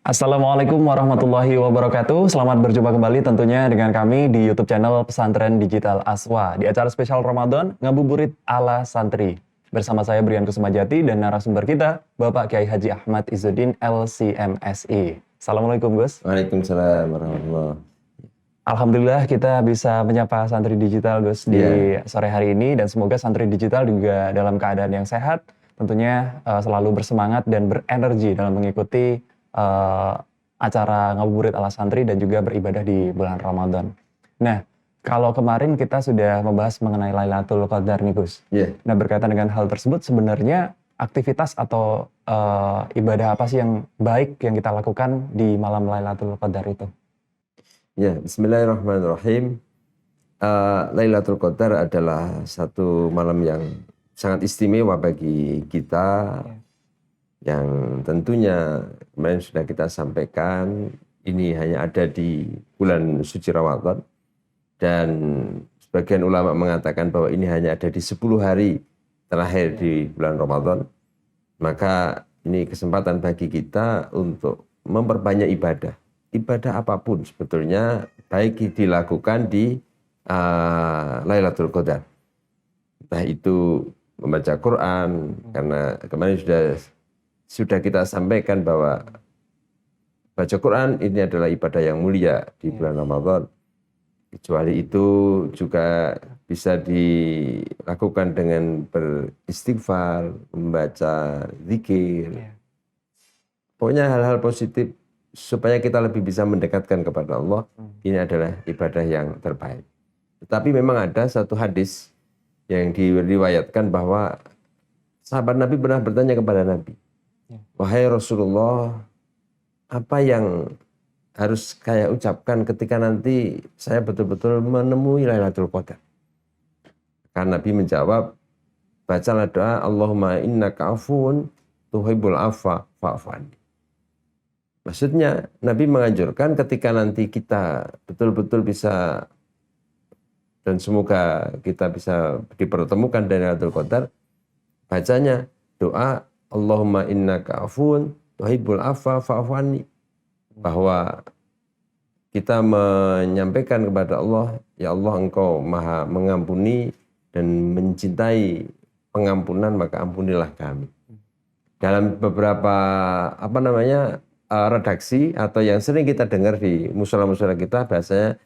Assalamualaikum warahmatullahi wabarakatuh. Selamat berjumpa kembali tentunya dengan kami di YouTube channel Pesantren Digital Aswa di acara spesial Ramadan Ngabuburit ala Santri. Bersama saya Brian Kusumajati dan narasumber kita Bapak Kiai Haji Ahmad Izzuddin LCMSI. Assalamualaikum Gus. Waalaikumsalam warahmatullahi. Alhamdulillah kita bisa menyapa santri digital Gus di sore hari ini dan semoga santri digital juga dalam keadaan yang sehat, tentunya selalu bersemangat dan berenergi dalam mengikuti acara ngabuburit ala santri dan juga beribadah di bulan Ramadan. Nah, kalau kemarin kita sudah membahas mengenai Lailatul Qadar nih Gus. Nah, berkaitan dengan hal tersebut sebenarnya aktivitas atau ibadah apa sih yang baik yang kita lakukan di malam Lailatul Qadar itu? Ya, bismillahirrahmanirrahim. Lailatul Qadar adalah satu malam yang sangat istimewa bagi kita, yang tentunya kemarin sudah kita sampaikan, ini hanya ada di bulan suci Ramadan, dan sebagian ulama mengatakan bahwa ini hanya ada di 10 hari terakhir di bulan Ramadan. Maka ini kesempatan bagi kita untuk memperbanyak ibadah. Ibadah apapun sebetulnya baik dilakukan di Lailatul Qadar. Entah itu membaca Quran, karena kemarin sudah kita sampaikan bahwa baca Quran ini adalah ibadah yang mulia di bulan Ramadan. Kecuali itu juga bisa dilakukan dengan beristighfar, membaca zikir. Pokoknya hal-hal positif supaya kita lebih bisa mendekatkan kepada Allah, ini adalah ibadah yang terbaik. Tetapi memang ada satu hadis yang diriwayatkan bahwa sahabat Nabi pernah bertanya kepada Nabi, "Wahai Rasulullah, apa yang harus saya ucapkan ketika nanti saya betul-betul menemui Lailatul Qadar?" Karena Nabi menjawab, bacalah doa, Allahumma innaka afuun tuhibbul afwa fa'fu anni. Maksudnya Nabi menganjurkan ketika nanti kita betul-betul bisa, dan semoga kita bisa dipertemukan dari Lailatul Qadar, bacanya doa Allahumma innaka afuun tuhibbul afwa fa'fu anni, bahwa kita menyampaikan kepada Allah, ya Allah, Engkau Maha mengampuni dan mencintai pengampunan, maka ampunilah kami. Dalam beberapa redaksi atau yang sering kita dengar di musala-musala kita, bahasanya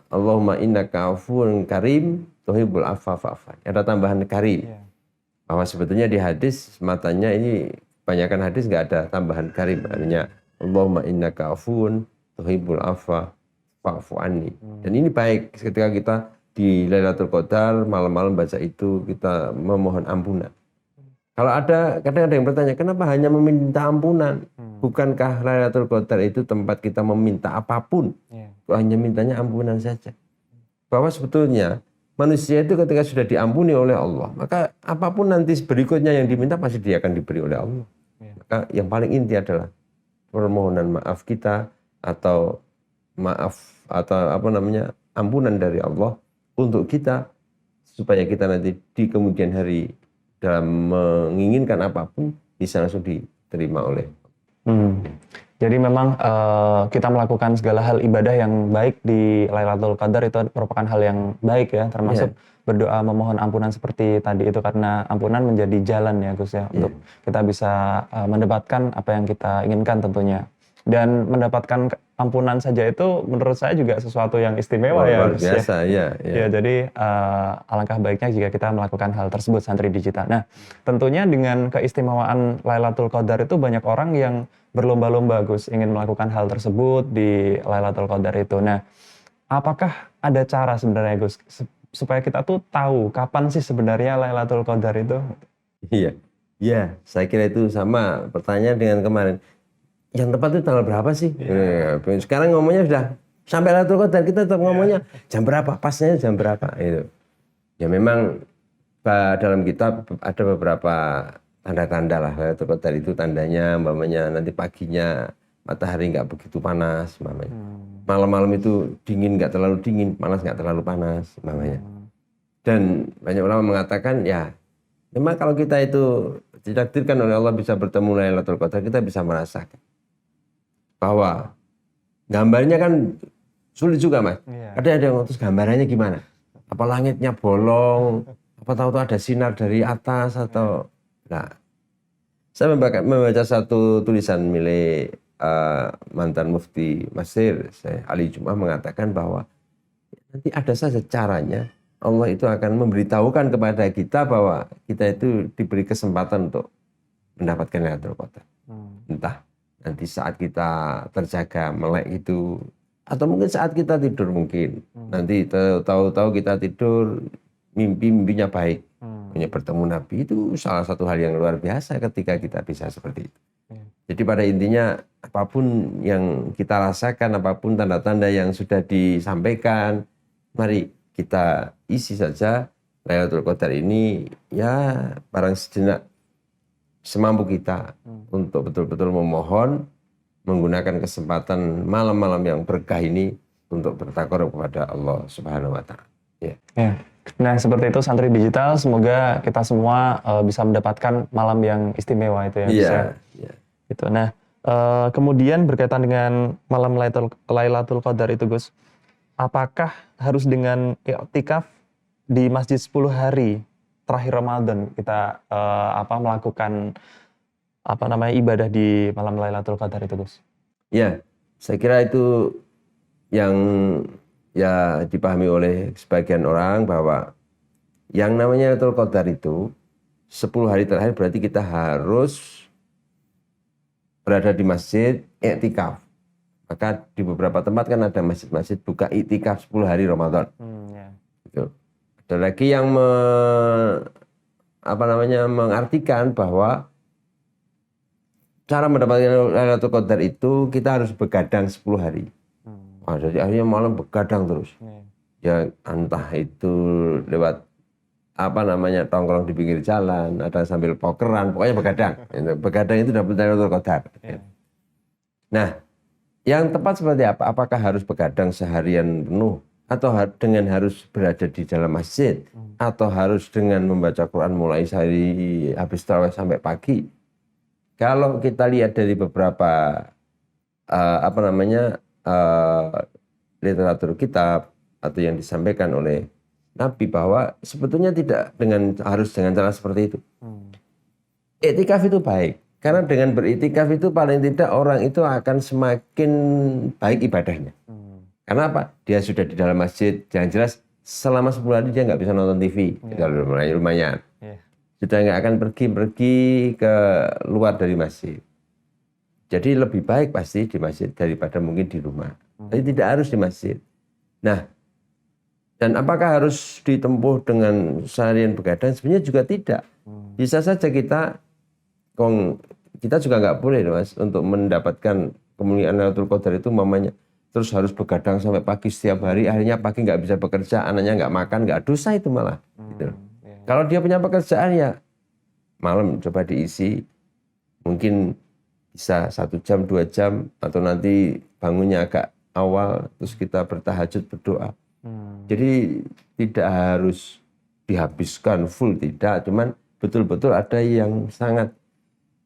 Allahumma innaka afuwun karim tuhibbul afwa fa'fu anni. Ada tambahan karim. Bahwa sebetulnya di hadis matanya ini kebanyakan hadis nggak ada tambahan karim, artinya Allahumma innaka afuwun tuhibbul afwa fa'fu anni. Dan ini baik ketika kita di Lailatul Qadar malam-malam baca itu, kita memohon ampunan. Kalau kadang ada yang bertanya, kenapa hanya meminta ampunan? Bukankah Lailatul Qadar itu tempat kita meminta apapun? Hanya mintanya ampunan saja. Bahwa sebetulnya manusia itu ketika sudah diampuni oleh Allah, maka apapun nanti berikutnya yang diminta pasti dia akan diberi oleh Allah. Maka yang paling inti adalah permohonan maaf kita, atau ampunan dari Allah untuk kita, supaya kita nanti di kemudian hari dalam menginginkan apapun bisa langsung diterima oleh. Jadi memang kita melakukan segala hal ibadah yang baik di Lailatul Qadar itu merupakan hal yang baik ya, termasuk berdoa memohon ampunan seperti tadi itu, karena ampunan menjadi jalan ya Gus ya, untuk kita bisa mendapatkan apa yang kita inginkan tentunya. Dan mendapatkan ampunan saja itu menurut saya juga sesuatu yang istimewa ya Gus biasa, ya. Jadi alangkah baiknya jika kita melakukan hal tersebut santri digital. Nah, tentunya dengan keistimewaan Lailatul Qadar itu banyak orang yang berlomba-lomba Gus ingin melakukan hal tersebut di Lailatul Qadar itu. Nah, apakah ada cara sebenarnya Gus supaya kita tuh tahu kapan sih sebenarnya Lailatul Qadar itu? Iya, saya kira itu sama pertanyaan dengan kemarin. Yang tepat itu tanggal berapa sih? Sekarang ngomongnya sudah sampai Lailatul Qadar, kita tetap ngomongnya jam berapa, pasnya jam berapa itu. Ya memang dalam kitab ada beberapa tanda-tanda lah. Lailatul Qadar itu tandanya umpamanya nanti paginya matahari nggak begitu panas umpamanya. Malam-malam itu dingin nggak terlalu dingin, panas nggak terlalu panas umpamanya. Dan banyak ulama mengatakan ya memang kalau kita itu ditakdirkan oleh Allah bisa bertemu Lailatul Qadar, kita bisa merasakan. bahwa gambarnya kan sulit juga Mas. Iya. Ada yang terus gambarannya gimana? Apa langitnya bolong? Apa tahu-tahu ada sinar dari atas atau nah. Saya membaca satu tulisan milik mantan mufti Mesir, Ali Jum'ah mengatakan bahwa nanti ada saja caranya Allah itu akan memberitahukan kepada kita bahwa kita itu diberi kesempatan untuk mendapatkan Lailatul Qadar. Entah nanti saat kita terjaga melek itu, atau mungkin saat kita tidur mungkin. Nanti tahu-tahu kita tidur mimpinya baik. Punya bertemu Nabi itu salah satu hal yang luar biasa ketika kita bisa seperti itu. Jadi pada intinya apapun yang kita rasakan, apapun tanda-tanda yang sudah disampaikan, mari kita isi saja Lailatul Qadar ini ya barang sejenak semampu kita untuk betul-betul memohon menggunakan kesempatan malam-malam yang berkah ini untuk bertakarub kepada Allah Subhanahu wa taala. Ya. Nah, seperti itu santri digital, semoga kita semua bisa mendapatkan malam yang istimewa itu ya. Iya. Gitu. Nah, kemudian berkaitan dengan malam Lailatul Qadar itu, Gus, apakah harus dengan i'tikaf di masjid 10 hari terakhir Ramadan kita melakukan ibadah di malam Lailatul Qadar itu, Gus? Ya, saya kira itu yang ya dipahami oleh sebagian orang bahwa yang namanya Lailatul Qadar itu 10 hari terakhir berarti kita harus berada di masjid i'tikaf. Maka di beberapa tempat kan ada masjid-masjid buka i'tikaf 10 hari Ramadan. Gitu. Ada lagi yang mengartikan bahwa cara mendapatkan Lailatul Qadar itu kita harus begadang 10 hari. Jadi akhirnya malam begadang terus. Ya entah itu lewat tongkrong di pinggir jalan, ada sambil pokeran, pokoknya begadang. Begadang itu dapat Lailatul Qadar. Nah, yang tepat seperti apa? Apakah harus begadang seharian penuh atau dengan harus berada di dalam masjid atau harus dengan membaca Quran mulai sehari habis tarawih sampai pagi? Kalau kita lihat dari beberapa literatur kitab atau yang disampaikan oleh Nabi bahwa sebetulnya tidak harus dengan cara seperti itu. Iktikaf itu baik karena dengan beriktikaf itu paling tidak orang itu akan semakin baik ibadahnya. Karena apa? Dia sudah di dalam masjid, yang jelas selama 10 hari dia nggak bisa nonton TV, lumayan. Sudah nggak akan pergi ke luar dari masjid. Jadi lebih baik pasti di masjid daripada mungkin di rumah. Tapi tidak harus di masjid. Nah, dan apakah harus ditempuh dengan seharian begadang? Sebenarnya juga tidak. Bisa saja kita juga nggak boleh Mas untuk mendapatkan kemuliaan Lailatul Qadar itu mamanya terus harus begadang sampai pagi setiap hari, akhirnya pagi nggak bisa bekerja, anaknya nggak makan, nggak dosa itu malah. Gitu. Kalau dia punya pekerjaan ya malam coba diisi, mungkin bisa 1 jam, 2 jam, atau nanti bangunnya agak awal, terus kita bertahajud berdoa. Jadi tidak harus dihabiskan full, tidak, cuman betul-betul ada yang sangat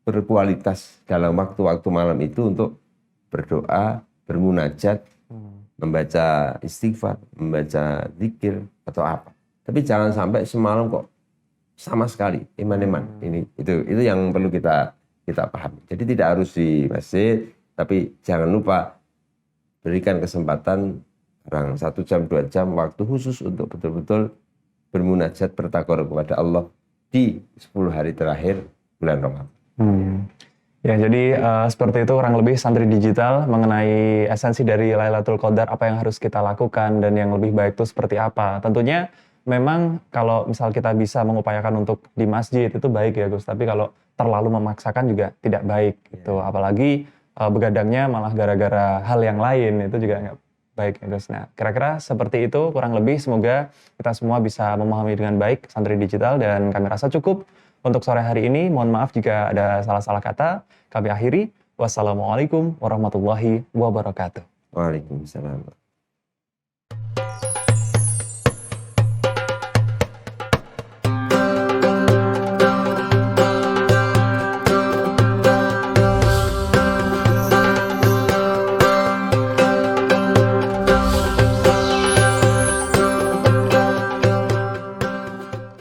berkualitas dalam waktu-waktu malam itu untuk berdoa, bermunajat, membaca istighfar, membaca zikir atau apa. Tapi jangan sampai semalam kok sama sekali iman-iman. Itu yang perlu kita pahami. Jadi tidak harus di masjid, tapi jangan lupa berikan kesempatan kurang 1 jam 2 jam waktu khusus untuk betul-betul bermunajat bertakarub kepada Allah di 10 hari terakhir bulan Ramadan. Ya, jadi seperti itu kurang lebih santri digital mengenai esensi dari Lailatul Qadar, apa yang harus kita lakukan dan yang lebih baik itu seperti apa. Tentunya memang kalau misal kita bisa mengupayakan untuk di masjid itu baik ya Gus, tapi kalau terlalu memaksakan juga tidak baik gitu. Apalagi begadangnya malah gara-gara hal yang lain, itu juga nggak baik ya Gus. Nah, kira-kira seperti itu kurang lebih, semoga kita semua bisa memahami dengan baik santri digital, dan kami rasa cukup untuk sore hari ini. Mohon maaf jika ada salah-salah kata. Kami akhiri. Wassalamualaikum warahmatullahi wabarakatuh. Waalaikumsalam.